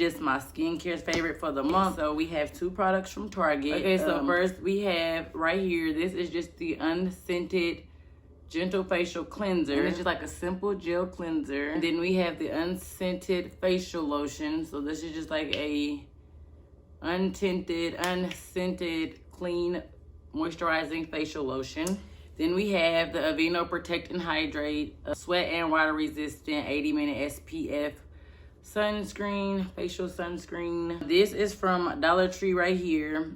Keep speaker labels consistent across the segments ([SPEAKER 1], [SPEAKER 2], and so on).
[SPEAKER 1] just my skincare favorite for the month. So we have 2 products from Target. Okay, so first we have right here, this is just the unscented gentle facial cleanser. It's just like a simple gel cleanser. And then we have the unscented facial lotion. So this is just like a unscented clean moisturizing facial lotion. Then we have the Aveeno Protect and Hydrate sweat and water resistant 80-minute SPF sunscreen, facial sunscreen. This is from Dollar Tree right here.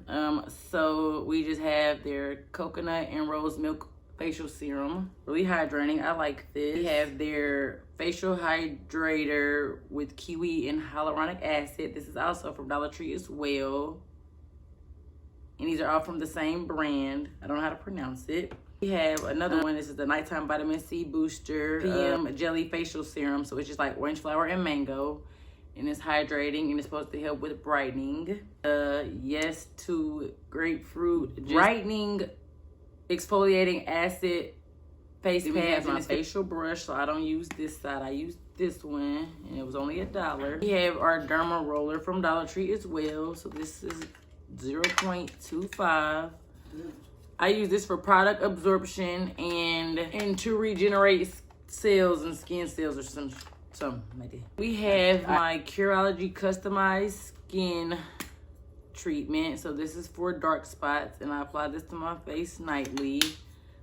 [SPEAKER 1] So we just have their coconut and rose milk facial serum, really hydrating. I like this. We have their facial hydrator with kiwi and hyaluronic acid. This is also from Dollar Tree as well. And these are all from the same brand. I don't know how to pronounce it. We have another one. This is the nighttime vitamin C booster PM jelly facial serum. So it's just like orange flower and mango, and it's hydrating and it's supposed to help with brightening. Yes to grapefruit brightening exfoliating acid face pads. We have my facial brush, so I don't use this side. I use this one, and it was only $1. We have our derma roller from Dollar Tree as well. So this is 0.25. I use this for product absorption and to regenerate cells and skin cells or something like that. We have my Curology customized skin treatment. So this is for dark spots, and I apply this to my face nightly.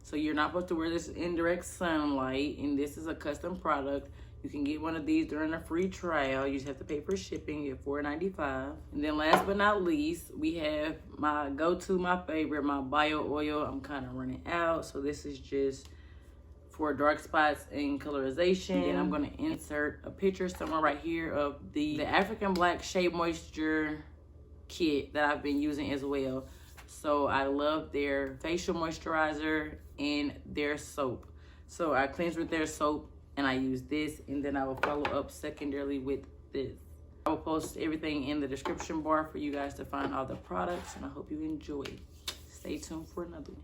[SPEAKER 1] So you're not supposed to wear this in direct sunlight, and this is a custom product. You can get one of these during a free trial. You just have to pay for shipping at $4.95. And then last but not least, we have my go-to, my favorite, my bio oil. I'm kind of running out, so this is just for dark spots and colorization. And I'm going to insert a picture somewhere right here of the African Black Sheamoisture kit that I've been using as well. So I love their facial moisturizer and their soap. So I cleanse with their soap, and I use this, and then I will follow up secondarily with this. I will post everything in the description bar for you guys to find all the products, and I hope you enjoy. Stay tuned for another one.